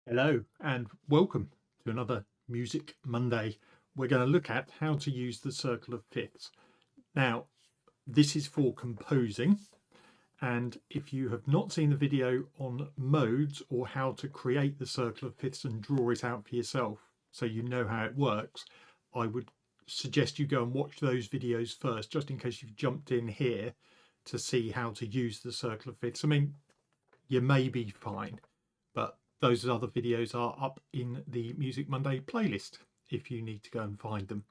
Hello and welcome to another Music Monday. We're going to look at how to use the circle of fifths. Now, this is for composing, and if you have not seen the video on modes or how to create the circle of fifths and draw it out for yourself so you know how it works, I would suggest you go and watch those videos first, just in case you've jumped in here to see how to use the circle of fifths. I mean, you may be fine, but those other videos are up in the Music Monday playlist if you need to go and find them.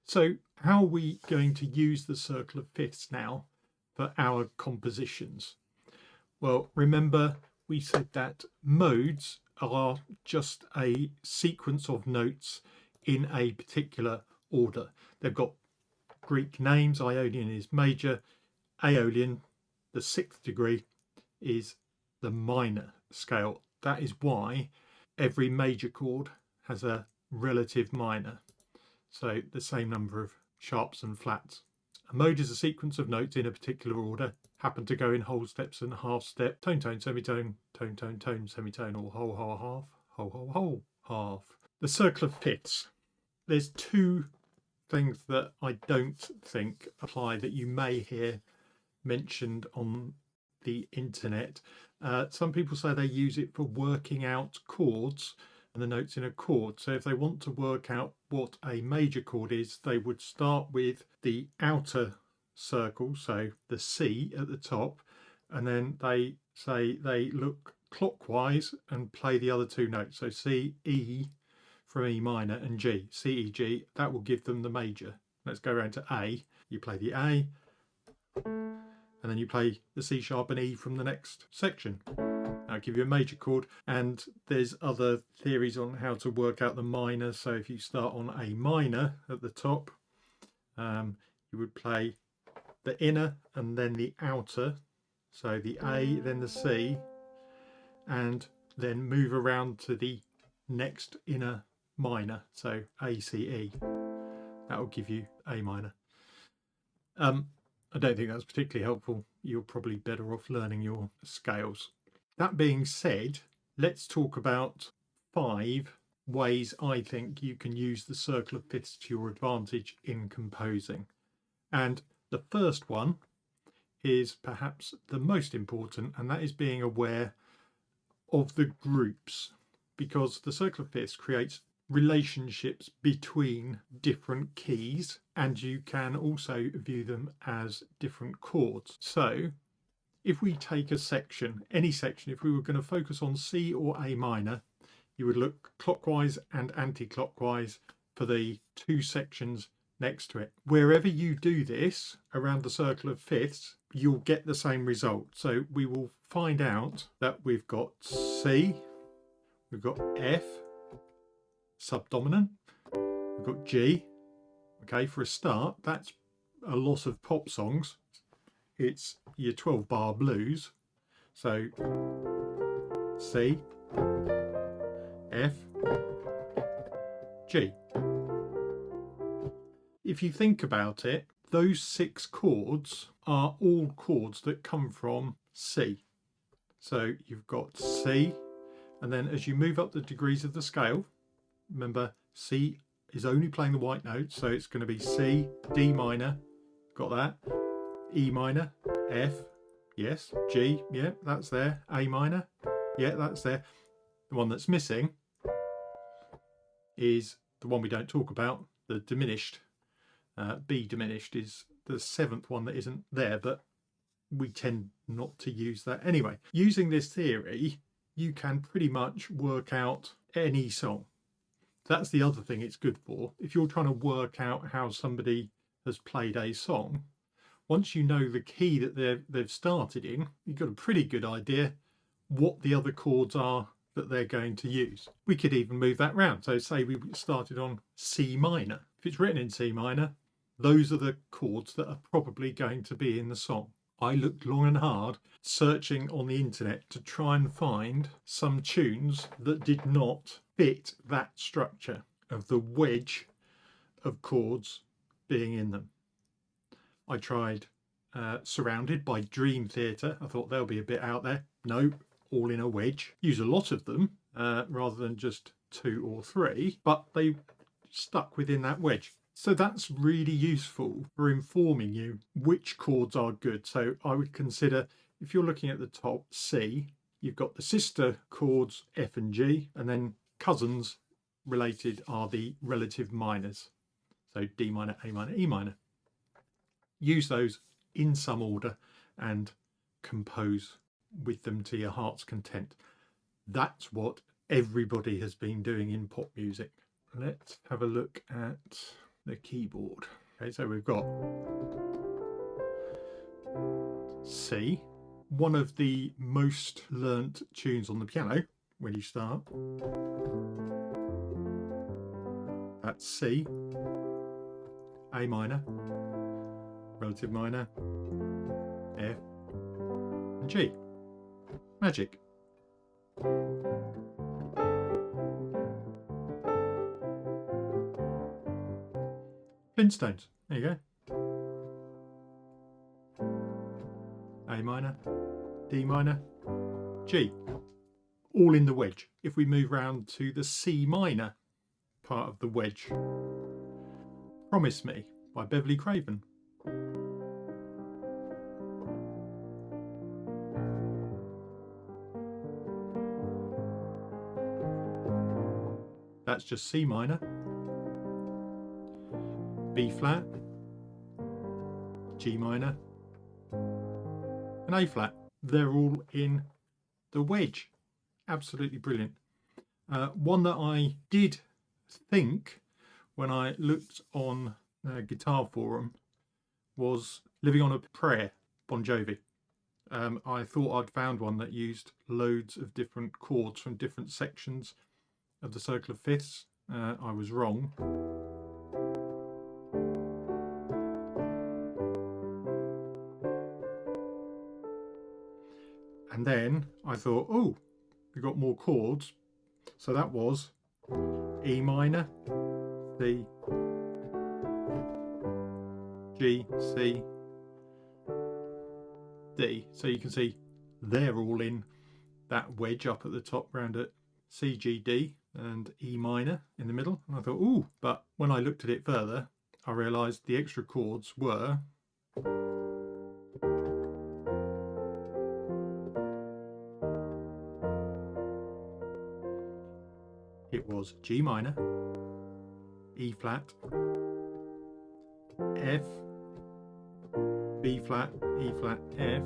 So how are we going to use the circle of fifths now for our compositions? Well, remember we said that modes are just a sequence of notes in a particular order. They've got Greek names. Ionian is major. Aeolian, the 6th degree, is the minor scale. That is why every major chord has a relative minor, so the same number of sharps and flats. A mode is a sequence of notes in a particular order, happen to go in whole steps and half step, tone, tone, semitone, tone, tone, tone, semitone, or whole, whole, half, whole, whole, whole, half. The circle of fifths. There's two things that I don't think apply that you may hear mentioned on the internet. Some people say they use it for working out chords and the notes in a chord. So if they want to work out what a major chord is, they would start with the outer circle, so the C at the top, and then they say they look clockwise and play the other two notes. So C, E from E minor, and G, C, E, G. That will give them the major. Let's go around to A. You play the A, and then you play the C sharp and E from the next section. That'll give you a major chord, and there's other theories on how to work out the minor. So if you start on A minor at the top, you would play the inner and then the outer, so the A, then the C, and then move around to the next inner minor, so A, C, E. That will give you A minor. I don't think that's particularly helpful. You're probably better off learning your scales. That being said, let's talk about 5 ways I think you can use the circle of fifths to your advantage in composing. And the first one is perhaps the most important, and that is being aware of the groups, because the circle of fifths creates relationships between different keys, and you can also view them as different chords. So if we take a section, any section, if we were going to focus on C or A minor, you would look clockwise and anti-clockwise for the 2 sections next to it. Wherever you do this around the circle of fifths, you'll get the same result. So we will find out that we've got C, we've got F, subdominant, we've got G. Okay, for a start, that's a lot of pop songs. It's your 12-bar blues. So C, F, G. If you think about it, those 6 chords are all chords that come from C. So you've got C, and then as you move up the degrees of the scale, remember C is only playing the white notes, so it's going to be C, D minor, got that, E minor, F, yes, G, yeah, that's there, A minor, yeah, that's there. The one that's missing is the one we don't talk about, the diminished. B diminished is the 7th one that isn't there, but we tend not to use that anyway. Using this theory, you can pretty much work out any song. That's the other thing it's good for. If you're trying to work out how somebody has played a song, once you know the key that they've started in, you've got a pretty good idea what the other chords are that they're going to use. We could even move that round. So say we started on C minor. If it's written in C minor, those are the chords that are probably going to be in the song. I looked long and hard searching on the internet to try and find some tunes that did not fit that structure of the wedge of chords being in them. I tried Surrounded by Dream Theater. I thought they'll be a bit out there. No, all in a wedge. Use a lot of them. rather than just 2 or 3, but they stuck within that wedge. So that's really useful for informing you which chords are good. So I would consider, if you're looking at the top C, you've got the sister chords F and G, and then cousins related are the relative minors. So D minor, A minor, E minor. Use those in some order and compose with them to your heart's content. That's what everybody has been doing in pop music. Let's have a look at the keyboard. Okay, so we've got C, one of the most learnt tunes on the piano when you start. That's C, A minor, relative minor, F, and G. Magic. Flintstones. There you go. A minor, D minor, G. All in the wedge. If we move round to the C minor part of the wedge, Promise Me by Beverly Craven. That's just C minor, B flat, G minor, and A flat. They're all in the wedge. Absolutely brilliant. One that I did think when I looked on Guitar Forum was Living on a Prayer, Bon Jovi. I thought I'd found one that used loads of different chords from different sections of the Circle of Fifths. I was wrong. And then I thought, oh, we've got more chords. So that was E minor, C, G, C, D. So you can see they're all in that wedge up at the top round at C, G, D and E minor in the middle. And I thought, ooh, but when I looked at it further, I realised the extra chords were it was G minor, E flat, F, B flat, E flat, F.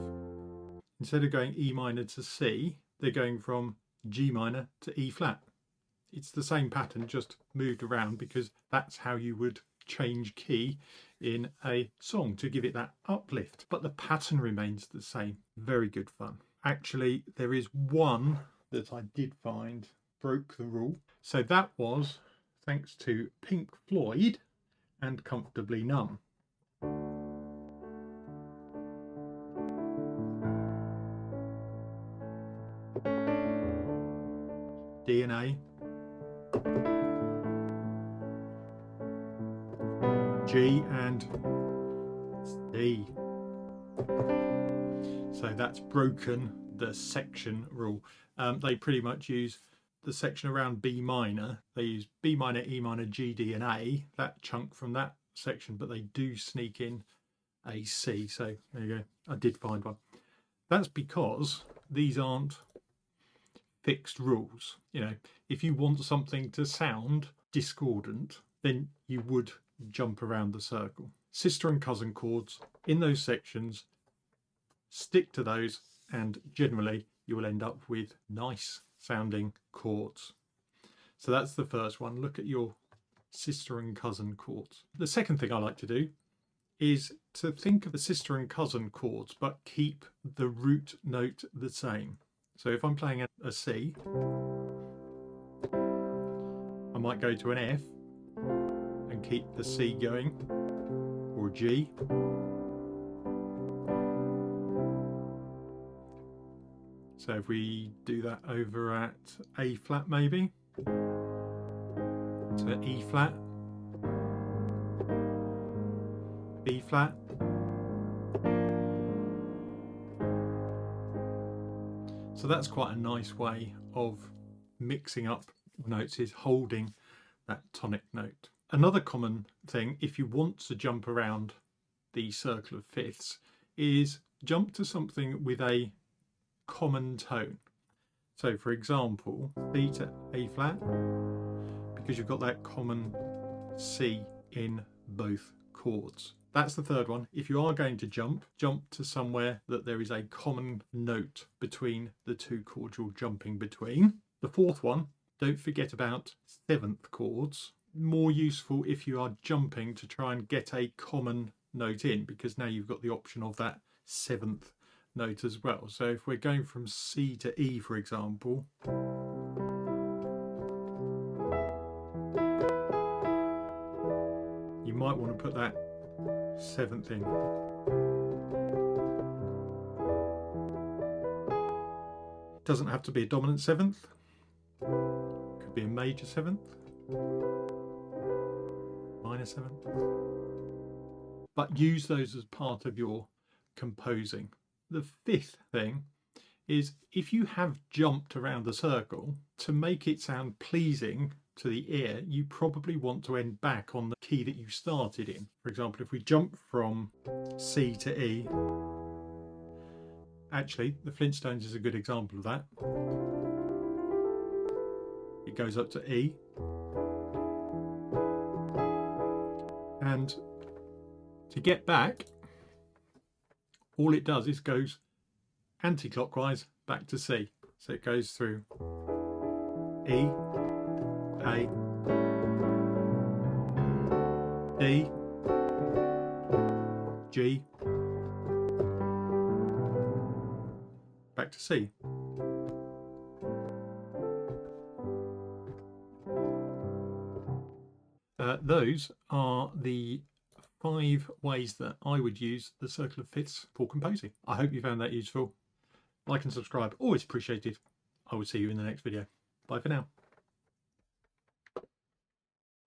Instead of going E minor to C, they're going from G minor to E flat. It's the same pattern, just moved around, because that's how you would change key in a song to give it that uplift. But the pattern remains the same. Very good fun. Actually, there is one that I did find broke the rule. So that was thanks to Pink Floyd and Comfortably Numb. D and A, G and C. So that's broken the section rule. They pretty much use the section around B minor. They use B minor, E minor, G, D and A, that chunk from that section, but they do sneak in a C. So there you go. I did find one. That's because these aren't fixed rules. You know, if you want something to sound discordant, then you would jump around the circle. Sister and cousin chords in those sections, stick to those, and generally you will end up with nice sounding chords. So that's the first one. Look at your sister and cousin chords. The second thing I like to do is to think of the sister and cousin chords but keep the root note the same. So if I'm playing a C, I might go to an F and keep the C going, or a G. So if we do that over at A flat maybe, to E flat, B flat, so that's quite a nice way of mixing up notes is holding that tonic note. Another common thing, if you want to jump around the circle of fifths, is jump to something with a common tone. So for example, C to A flat, because you've got that common C in both chords. That's the third one. If you are going to jump to somewhere that there is a common note between the two chords you're jumping between. The fourth one, don't forget about seventh chords. More useful if you are jumping to try and get a common note in, because now you've got the option of that seventh note as well. So if we're going from C to E, for example, you might want to put that seventh in. It doesn't have to be a dominant seventh, could be a major seventh, minor seventh, but use those as part of your composing. The fifth thing is, if you have jumped around the circle, to make it sound pleasing to the ear, you probably want to end back on the key that you started in. For example, if we jump from C to E, actually the Flintstones is a good example of that. It goes up to E, and to get back, all it does is goes anti-clockwise back to C. So it goes through E, A, D, G, back to C. Those are the 5 ways that I would use the circle of fifths for composing. I hope you found that useful. Like and subscribe, always appreciated. I will see you in the next video. Bye for now.